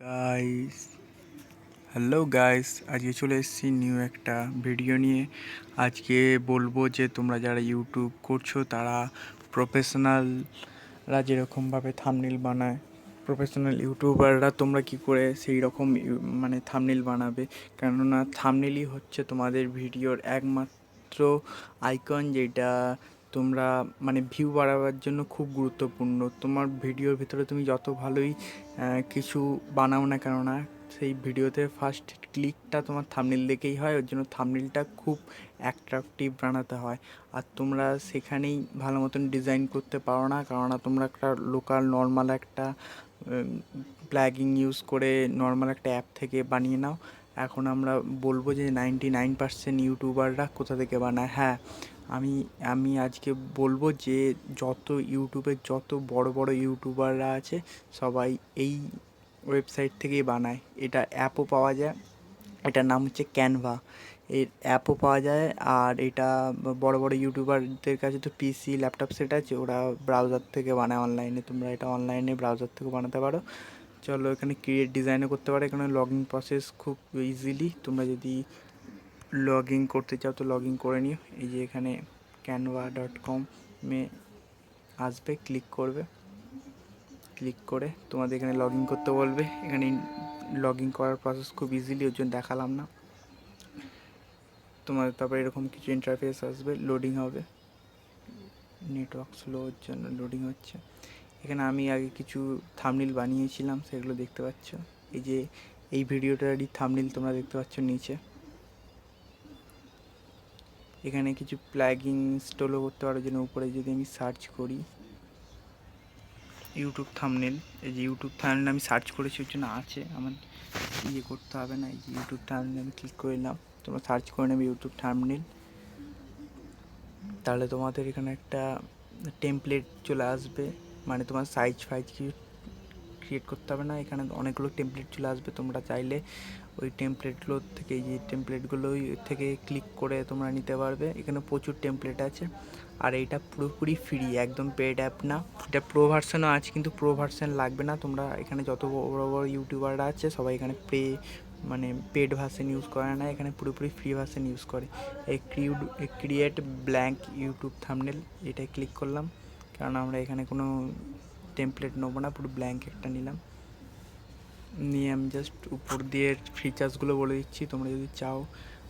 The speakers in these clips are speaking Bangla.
গাইস, হ্যালো গাইস, আজকে চলে এসেছি নিউ একটা ভিডিও নিয়ে। আজকে বলবো যে তোমরা যারা ইউটিউব করছো তারা প্রফেশনালরা যেরকমভাবে থাম্বনেল বানায়, প্রফেশনাল ইউটিউবাররা তোমরা কি করে সেই রকম মানে থাম্বনেল বানাবে। কেননা থাম্বনেলই হচ্ছে তোমাদের ভিডিওর একমাত্র আইকন, যেটা তোমরা মানে ভিউ বাড়াবার জন্য খুব গুরুত্বপূর্ণ। তোমার ভিডিওর ভিতরে তুমি যত ভালোই কিছু বানাও না কেন না, সেই ভিডিওতে ফার্স্ট ক্লিকটা তোমার থাম্বনেল দেখেই হয়। ওর জন্য থাম্বনেলটা খুব অ্যাট্রাকটিভ বানাতে হয়। আর তোমরা সেখানেই ভালো মতন ডিজাইন করতে পারো না, কেননা তোমরা একটা লোকাল নর্মাল একটা প্লাগিং ইউজ করে নর্মাল একটা অ্যাপ থেকে বানিয়ে নাও। এখন আমরা বলবো যে 99% ইউটিউবাররা কোথা থেকে বানায়। হ্যাঁ, আমি আমি আজকে বলবো যে যত ইউটিউবের যত বড় বড় ইউটিউবাররা আছে সবাই এই ওয়েবসাইট থেকেই বানায়। এটা অ্যাপও পাওয়া যায়, এটার নাম হচ্ছে ক্যানভা। এর অ্যাপও পাওয়া যায়। আর এটা বড় বড় ইউটিউবারদের কাছে তো পিসি ল্যাপটপ সেট আছে, ওরা ব্রাউজার থেকে বানায় অনলাইনে। তোমরা এটা অনলাইনে ব্রাউজার থেকে বানাতে পারো। চলো, এখানে ক্রিয়েট ডিজাইনও করতে পারো। এখানে লগ ইন প্রসেস খুব ইজিলি। তোমরা যদি লগ ইন করতে চাও তো লগ ইন করে নিও। এই যে এখানে canva.com আসবে, ক্লিক করবে। ক্লিক করে তোমাদের এখানে লগ ইন করতে বলবে। এখানে লগ ইন করার প্রসেস খুব ইজিলি, ওর জন্য দেখালাম না তোমাদের। তারপরে এরকম কিছু ইন্টারফেস আসবে, লোডিং হবে, নেটওয়ার্ক স্লোর জন্য লোডিং হচ্ছে। এখানে আমি আগে কিছু থাম্বনেল বানিয়েছিলাম, সেগুলো দেখতে পাচ্ছ। এই যে এই ভিডিওটারই থাম্বনেল তোমরা দেখতে পাচ্ছ নিচে। এখানে কিছু প্লাগিং ইনস্টলও করতে পারো। জন্য উপরে যদি আমি সার্চ করি ইউটিউব থাম্বনেল, এই যে ইউটিউব থাম্বনেল আমি সার্চ করেছি, ওর জন্য আছে, আমার ইয়ে করতে হবে না। এই যে ইউটিউব থাম্বনেল আমি ক্লিক করে নিলাম। তোমরা সার্চ করে নেবে ইউটিউব থাম্বনেল, তাহলে তোমাদের এখানে একটা টেমপ্লেট চলে আসবে। মানে তোমার সাইজ ফাইজ কিছু ক্রিয়েট করতে হবে না, এখানে অনেকগুলো টেমপ্লেট চলে আসবে। তোমরা চাইলে ওই টেমপ্লেটগুলো থেকে, এই যে টেমপ্লেটগুলোই থেকে ক্লিক করে তোমরা নিতে পারবে। এখানে প্রচুর টেমপ্লেট আছে। আর এইটা পুরোপুরি ফ্রি, একদম পেড অ্যাপ না। এটা প্রো ভার্সনও আছে, কিন্তু প্রো ভার্সন লাগবে না। তোমরা এখানে যত বড় বড় ইউটিউবাররা আছে সবাই এখানে মানে পেড ভার্সন ইউজ করে না, এখানে পুরোপুরি ফ্রি ভার্সন ইউজ করে। এই ক্রিয়েট ব্ল্যাঙ্ক ইউটিউব থাম্বনেল, এটাই ক্লিক করলাম, কারণ আমরা এখানে কোনো টেমপ্লেট নেবো না, পুরো ব্ল্যাঙ্ক একটা নিলাম। নিয়ে আমি জাস্ট উপর দিয়ে ফিচার্সগুলো বলে দিচ্ছি। তোমরা যদি চাও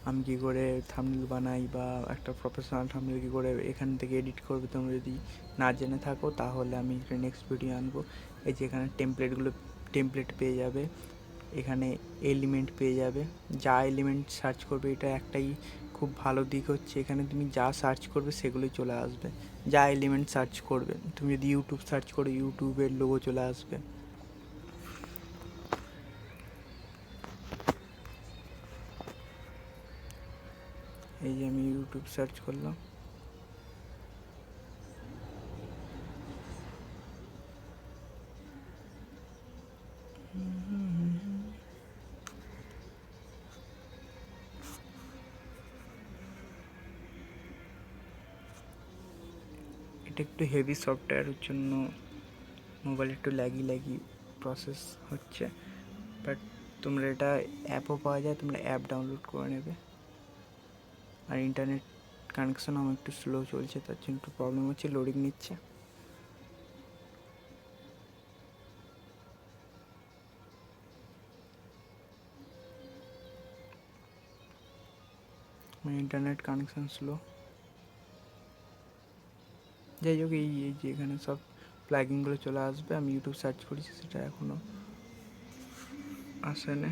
আমি কী করে থাম্বনেল বানাই বা একটা প্রফেশনাল থাম্বনেল কী করে এখান থেকে এডিট করবে, তোমরা যদি না জেনে থাকো তাহলে আমি নেক্সট ভিডিও আনবো। এই যে এখানে টেমপ্লেট পেয়ে যাবে, এখানে এলিমেন্ট পেয়ে যাবে। যা এলিমেন্ট সার্চ করবে, এটা একটাই খুব ভালো দিক হচ্ছে, এখানে তুমি যা সার্চ করবে সেগুলোই চলে আসবে। যা এলিমেন্ট সার্চ করবে, তুমি যদি ইউটিউব সার্চ করো ইউটিউবের লোগো চলে আসবে। এই যে আমি ইউটিউব সার্চ করলাম, এটা একটু হেভি সফটওয়্যারের জন্য মোবাইল একটু ল্যাগি প্রসেস হচ্ছে, বাট তোমরা এটা অ্যাপও পাওয়া যায়, তোমরা অ্যাপ ডাউনলোড করে নেবে। আর ইন্টারনেট কানেকশন আমার একটু স্লো চলছে, তার জন্য একটু প্রবলেম হচ্ছে, লোডিং নিচ্ছে। আমার ইন্টারনেট কানেকশন স্লো। যাই হোক, এই যে এখানে সব প্লাগিনগুলো চলে আসবে। আমি ইউটিউব সার্চ করেছি, সেটা এখনও আসে না।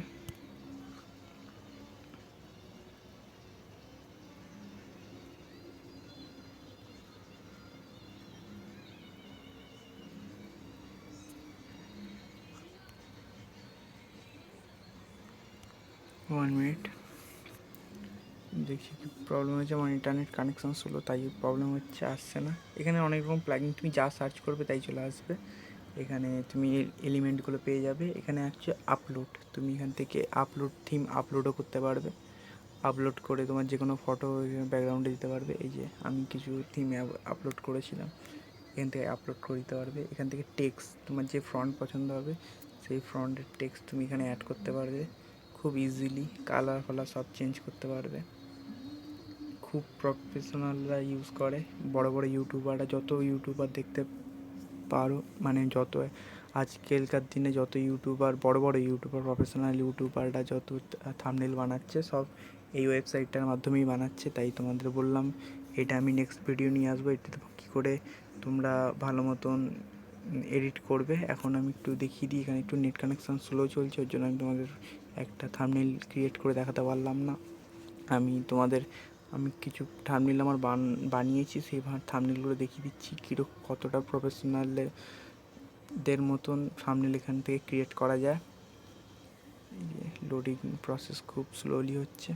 ওয়ান মিনিট, দেখছি কি প্রবলেম হচ্ছে। আমার ইন্টারনেট কানেকশন স্লো, তাই প্রবলেম হচ্ছে, আসছে না। এখানে অনেক রকম প্লাগিন, তুমি যা সার্চ করবে তাই চলে আসবে। এখানে তুমি এলিমেন্টগুলো পেয়ে যাবে। এখানে হচ্ছে আপলোড, তুমি এখান থেকে থিম আপলোডও করতে পারবে। আপলোড করে তোমার যে কোনো ফটো ব্যাকগ্রাউন্ডে দিতে পারবে। এই যে আমি কিছু থিম আপলোড করেছিলাম, এখান থেকে আপলোড করে দিতে পারবে। এখান থেকে টেক্সট তোমার যে ফ্রন্ট পছন্দ হবে সেই ফ্রন্টের টেক্সট তুমি এখানে অ্যাড করতে পারবে খুব ইজিলি, কালার ফালার সব চেঞ্জ করতে পারবে। খুব প্রফেশনালরা ইউজ করে, বড় বড় ইউটিউবাররা, যত ইউটিউবার দেখতে পারো, মানে যত আজকালকার দিনে যত ইউটিউবার, বড় বড় ইউটিউবার, প্রফেশনাল ইউটিউবাররা যত থাম্বনেল বানাচ্ছে সব এই ওয়েবসাইটটার মাধ্যমেই বানাচ্ছে। তাই তোমাদের বললাম এটা আমি নেক্সট ভিডিও নিয়ে আসবো, এটা কী করে তোমরা ভালো মতন এডিট করবে। এখন আমি একটু দেখিয়ে দিই, এখানে একটু নেট কানেকশান স্লো চলছে, ওর জন্য আমি তোমাদের একটা থাম্বনেল ক্রিয়েট করে দেখাতে পারলাম না। আমি কিছু থাম্বনেল আমার বানিয়েছি, সেই থাম্বনেলগুলো দেখিয়ে দিচ্ছি কতটা প্রফেশনালদের মতন থাম্বনেল এখান থেকে ক্রিয়েট করা যায়। এই যে লোডিং প্রসেস খুব স্লোলি হচ্ছে।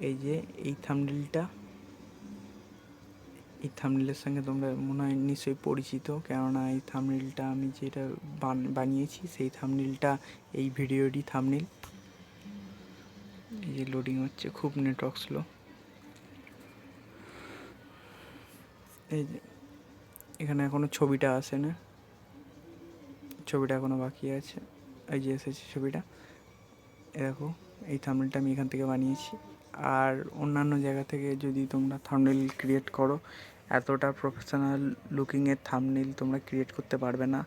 এই যে এই থাম্বনেলের সঙ্গে তোমরা মনে হয় নিশ্চয়ই পরিচিত, কেননা এই থাম্বনেলটা আমি যেটা বানিয়েছি সেই থাম্বনেলটা এই ভিডিওরই থাম্বনেল। এই যে লোডিং হচ্ছে, খুব নেটওয়ার্ক স্লো। এই যে এখানে এখনও ছবিটা আসে না, ছবিটা এখনও বাকি আছে। এই যে এসেছে ছবিটা, দেখো এই থাম্বনেলটা আমি এখান থেকে বানিয়েছি। আর অন্যান্য জায়গা থেকে যদি তোমরা থাম্বনেল ক্রিয়েট করো, এতটা প্রফেশনাল লুকিংয়ের থাম্বনেল তোমরা ক্রিয়েট করতে পারবে না।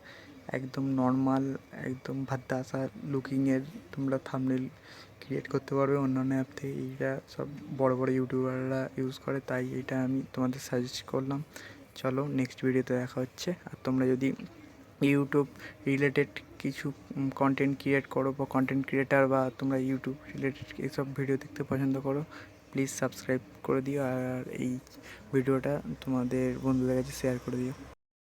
একদম নর্মাল, একদম ভাদ্দাসা লুকিংয়ের তোমরা থাম্বনেল ক্রিয়েট করতে পারবে অন্যান্য অ্যাপ থেকে। এইটা সব বড় বড় ইউটিউবাররা ইউজ করে, তাই এটা আমি তোমাদের সাজেস্ট করলাম। চলো নেক্সট ভিডিওতে দেখা হচ্ছে। আর তোমরা যদি ইউটিউব রিলেটেড কিছু কন্টেন্ট ক্রিয়েট করো বা কন্টেন্ট ক্রিয়েটার, বা তোমরা ইউটিউব রিলেটেড এইসব ভিডিও দেখতে পছন্দ করো, প্লিজ সাবস্ক্রাইব করে দিও আর এই ভিডিওটা তোমাদের বন্ধুদের কাছে শেয়ার করে দিও।